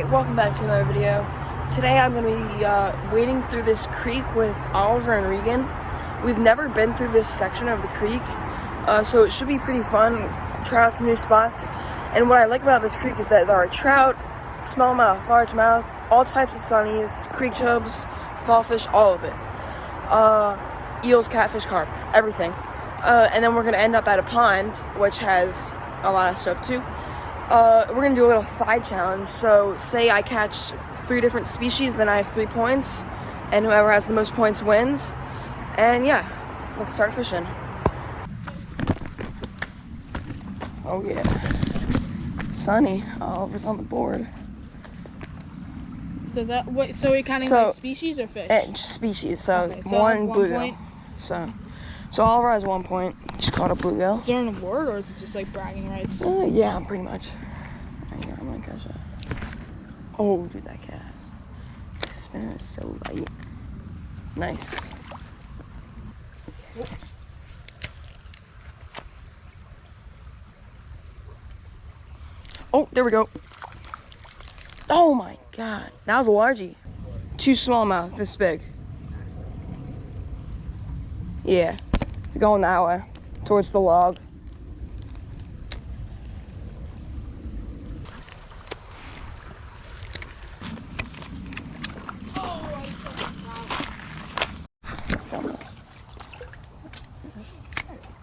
Alright, welcome back to another video. Today I'm going to be wading through this creek with Oliver and Regan. We've never been through this section of the creek, so it should be pretty fun, try out some new spots. And what I like about this creek is that there are trout, smallmouth, largemouth, all types of sunnies, creek chubs, fall fish, all of it. Eels, catfish, carp, everything. And then we're going to end up at a pond, which has a lot of stuff too. We're going to do a little side challenge. So say I catch 3 different species, then I have 3 points, and whoever has the most points wins. And yeah, let's start fishing. Oh yeah. Sunny. Oliver's on the board. So is that what? So we're counting by species or fish? Species. So, okay, so one bluegill. Point. So Oliver has 1 point. Just caught a bluegill. Is there an award or is it just like bragging rights? Yeah, pretty much. Right here, I'm gonna catch that. Oh, dude, that cast. The spinner is so light. Nice. Oh, there we go. Oh my god, that was a largie. 2 smallmouth, this big. Yeah, going that way, towards the log.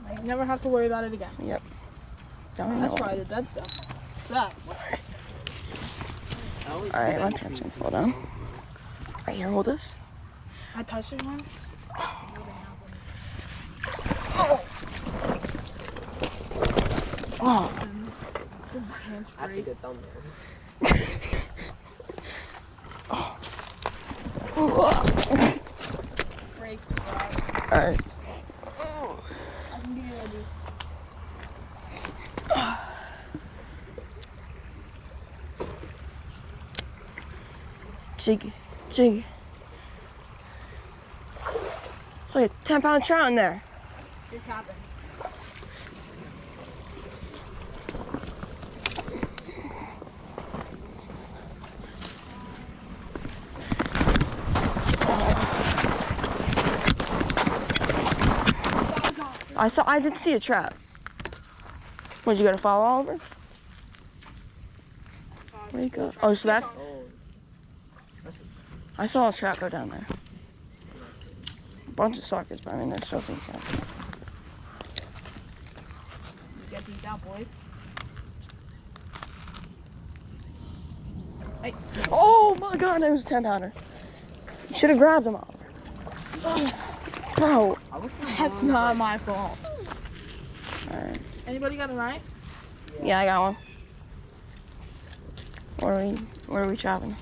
I never have to worry about it again. Yep. That's probably the dead stuff. What's that? Alright, my pants gonna fall down. Right here, hold this. I touched it once. Oh. That's a good thumbnail. Breaks. Alright. I can give you a Jig. It's like a 10-pound trout in there. You're capping. I did see a trap. What, you gotta follow Oliver? Where'd you go? Oh, so that's... I saw a trap go down there. A bunch of suckers, but I mean, there's still some traps. Get these out, boys. Hey. Oh my god, that was a 10-pounder. You should have grabbed him, Oliver. Bro. That's not my fault. Alright. Anybody got a knife? Yeah, I got one. Where are we chopping?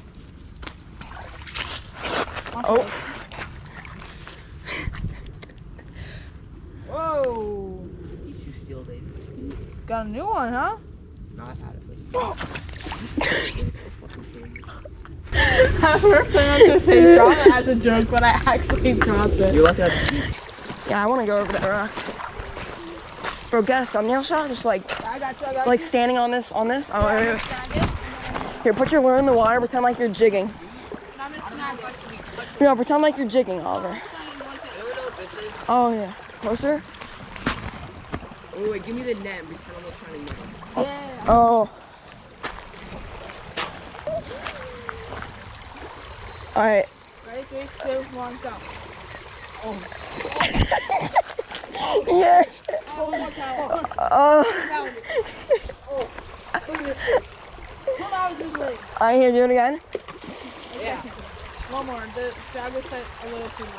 Oh. Whoa. E2 steel, baby. Got a new one, huh? No, I've had it. I was planning to say drop it as a joke, but I actually dropped it. You're lucky at the beach. Yeah, I want to go over that rock. Bro, get a thumbnail shot, just like, I got you. like standing on this. Oh, here. Here, put your lure in the water, pretend like you're jigging. No, pretend like you're jigging, Oliver. Oh, yeah. Closer? Oh, wait, give me the net and pretend I'm trying to net. Yeah. Oh. Alright. Ready? 3, 2, 1, go. Oh. Yeah. Oh, one more time. Oh. Oh. Look at this. 2 hours is late. Alright, here, do it again. Yeah. One more. The drag is set a little too late.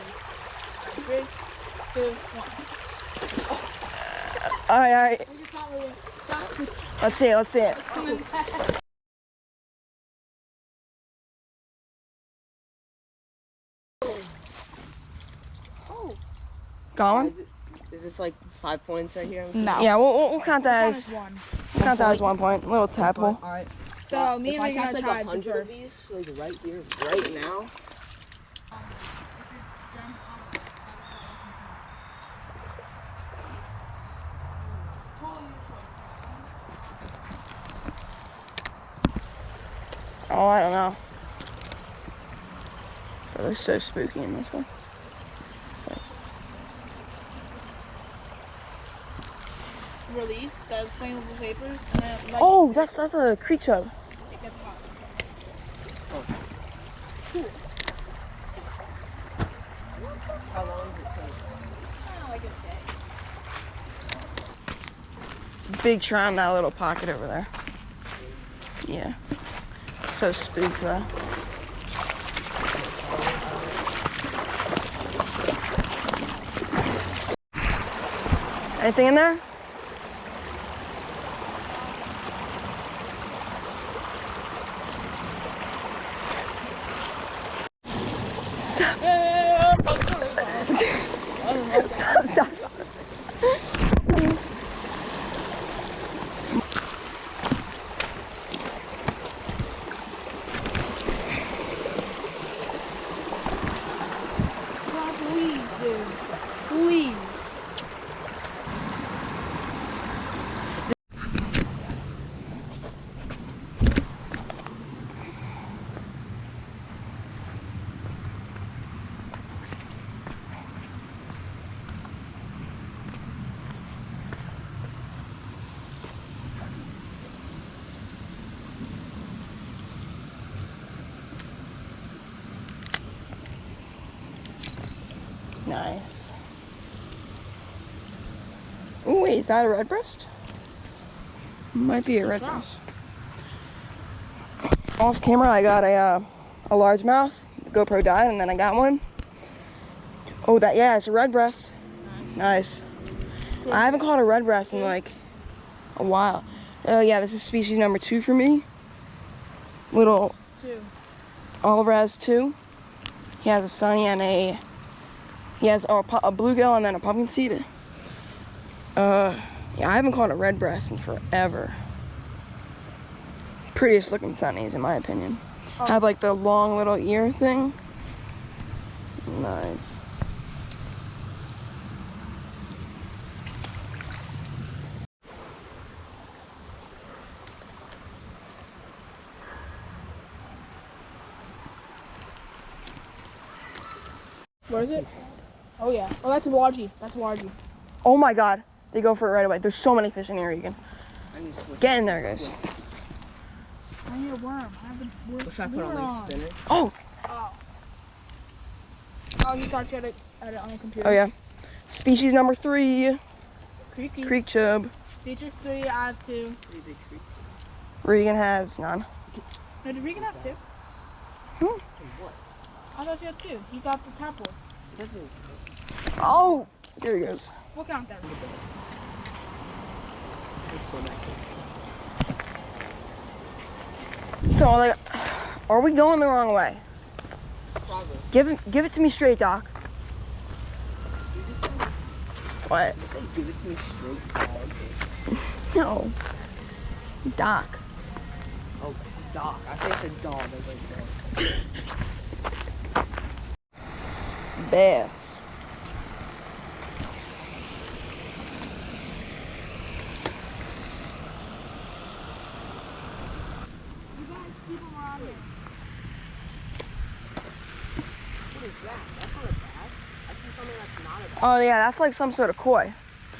3, 2, 1. Alright. Stop. Let's see it. Gone? Is this like 5 points right here? No. Yeah, we'll count that as One. 1 point. A little tadpole. Alright. So me if and I Regan catch are like tied 100 for of these, like right here, right now. Oh, I don't know. But they're so spooky in this one. It's like, Release the flammable papers and then like oh, that's a creek chub. it gets hot. How long does it take? Like a day. It's a big trout in that little pocket over there. Yeah. It's so spooky though. Anything in there? Stop. Stop. Please, dude. Please. Nice. Oh wait, is that a red breast? Might be a red breast. Off camera, I got a largemouth. The GoPro died, and then I got one. Oh, yeah, it's a red breast. Nice. I haven't caught a red breast in like a while. Yeah, this is species number 2 for me. Little 2. Oliver has 2. He has a sunny and he has a bluegill and then a pumpkin seed. Yeah, I haven't caught a red breast in forever. Prettiest looking sunnies in my opinion. Have like the long little ear thing. Nice. What is it? Oh yeah. Oh, that's Waji. That's Waji. Oh my god, they go for it right away. There's so many fish in here, Egan. I need to switch. Get in there, guys. I need a worm. I have a worm. What should I put on like spinner? Oh, Oh. Oh, you thought you had it on your computer. oh yeah. Species number 3, Creaky. creek chub. Features 3, I have 2. Pretty big creek. Regan has none. No, did Regan have 2? Hmm. What? I thought you had 2. He got the tap one. It doesn't. Oh, there he goes. We'll count that. It's so nice. So, like, are we going the wrong way? Probably. Give it to me straight, Doc. You just said, What? you said give it to me straight. Oh, okay. No. Doc. Oh, dog. I think it's a dog. I was like, dog. Bass. You guys keep them around here. What is that? That's not a bag. I see something that's not a bag. Oh yeah, that's like some sort of koi.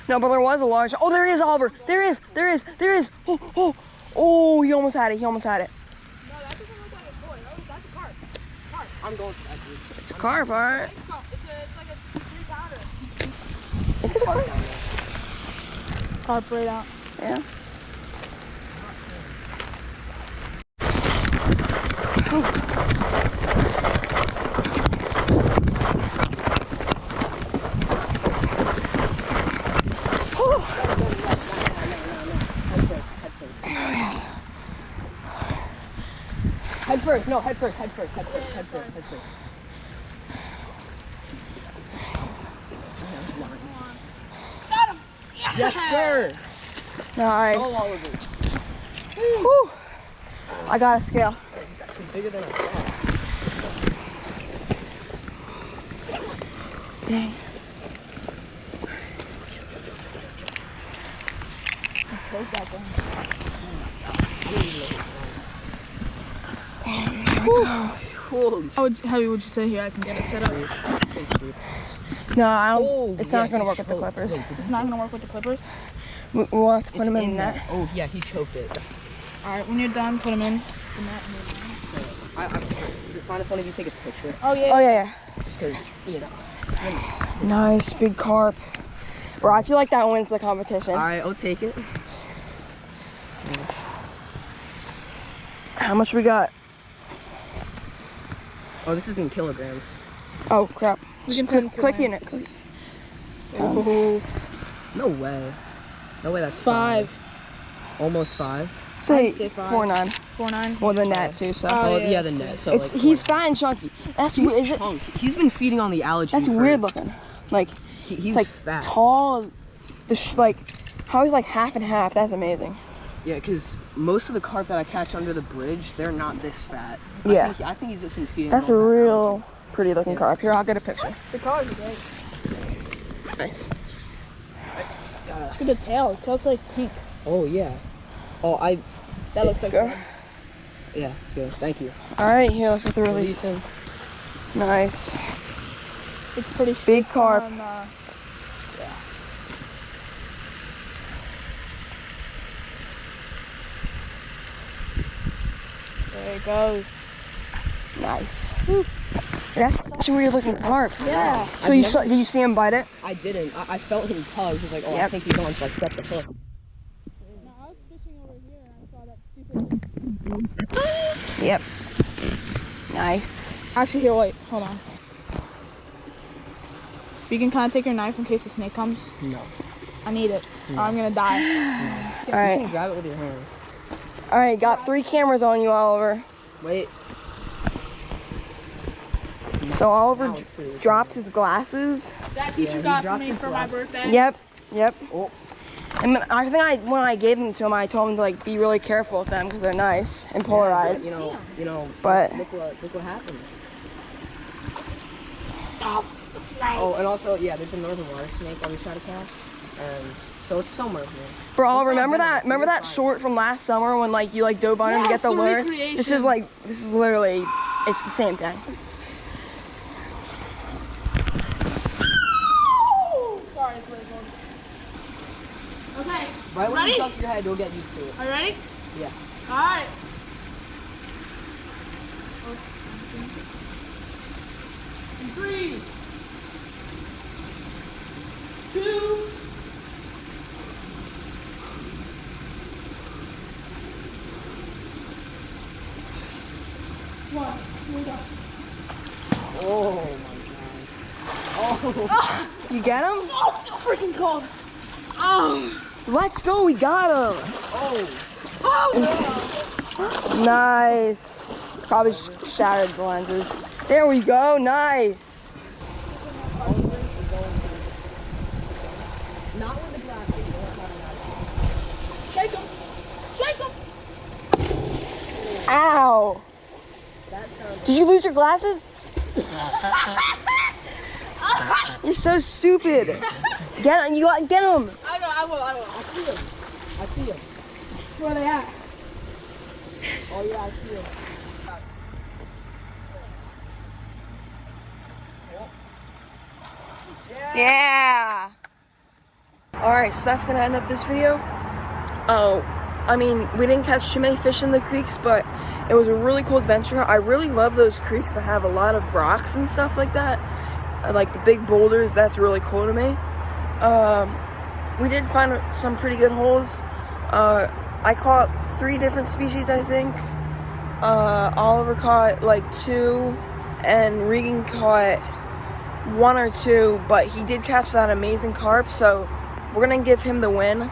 No, but there was a large. Oh, there he is, Oliver. There he is. Oh, he almost had it. No, that doesn't look like a boy. Oh, that's a carp. I'm going for that, dude. It's a carp, alright. It's like a 3-pounder. Is it a carp? Carp right out. Yeah. Head first. No, head first. Got him! Yes, sir. Nice. Oh, Oliver. Whew. I got a scale. He's actually bigger than I thought. Dang. Take that thing. Holy How heavy would you say here? I can get it set up. No, I don't. Oh, it's yeah, not gonna he work with the choked. clippers. Wait, It's not gonna work with the clippers. We'll have to put them in there. that. Oh yeah, he choked it. All right, when you're done, put them in. Is it fine if one of you take a picture? Oh yeah. Oh yeah, Just because, you know. yeah. Nice big carp. Bro, I feel like that wins the competition. Alright, I'll take it. How much we got? Oh, this is in kilograms. Oh crap. We can Just turn to click that. in it. Click. Oh, No way. No way that's 5. Almost 5. Say say 5. 4-9. 4.9. Well, the net too. So Oh, yeah. yeah, the net. So it's like he's fat and chunky. That's weird. Is it? chunk. He's been feeding on the algae. That's weird looking. Like He's it's like fat. tall. Like how he's like half and half. That's amazing. Yeah, because most of the carp that I catch under the bridge, they're not this fat. Yeah. I think he's just been feeding. That's on a that real pretty looking carp. Here, I'll get a picture. The colors are great. Nice. Look at the tail. The tail's like pink. algae. Oh yeah. Oh, That looks like Go. blood. yeah. It's good. Thank you. All right, here, let's get the release. Release him. Nice. It's pretty Big it's carp. on, yeah. There it goes. Nice. That's such a weird looking carp. Yeah. So did you see him bite it? I didn't. I felt him tug. He was like, oh, I Yep. think he's on. So I kept the hook. No, I was fishing over here and I saw that stupid. Yep. Nice. Actually, here, wait, hold on. You can kind of take your knife in case the snake comes. No. I need it, or I'm gonna die. You All can right. grab it with your hand. All right. Got 3 cameras on you, Oliver. Wait. So Oliver Now it's for your dropped his glasses. That Yeah, teacher he got for dropped me his for my glass. birthday. Yep. Yep. Oh. And I think when I gave them to him, I told him to like be really careful with them because they're nice and polarized. You know. But- look what happened. Stop. Snake. Oh, and also, yeah, there's a northern water snake that we try to catch, and so it's somewhere here. Bro, It's not remember venomous, that? so Remember you're that fine. short from last summer when like you like dove under to Yeah, get the it's a lure? recreation. This is literally, it's the same thing. Sorry, it's really cold. Okay. Right when Ready? you duck your head, you'll get used to it. Are you ready? Yeah. All right. 3, 2. One. Here we go. Oh my god. Oh. You get him? Oh, it's so freaking cold. Oh. Let's go, we got him. Oh. Nice. Probably shattered the lenses. There we go, nice. Not with the glasses. Shake him. Shake him. Ow. Did you lose your glasses? You're so stupid. Get him, get him. I know. I will. I see him. Where are they at? Oh yeah, I see him. Yeah. All right, so that's gonna end up this video. Oh, I mean, we didn't catch too many fish in the creeks, but it was a really cool adventure. I really love those creeks that have a lot of rocks and stuff like that. Like the big boulders, that's really cool to me. We did find some pretty good holes. I caught 3 different species, I think. Oliver caught like 2, and Regan caught 1 or 2, but he did catch that amazing carp, so we're gonna give him the win.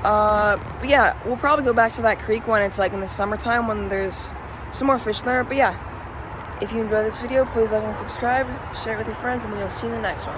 But yeah, we'll probably go back to that creek when it's like in the summertime when there's some more fish there. But yeah, if you enjoyed this video, please like and subscribe, share it with your friends, and we'll see you in the next one.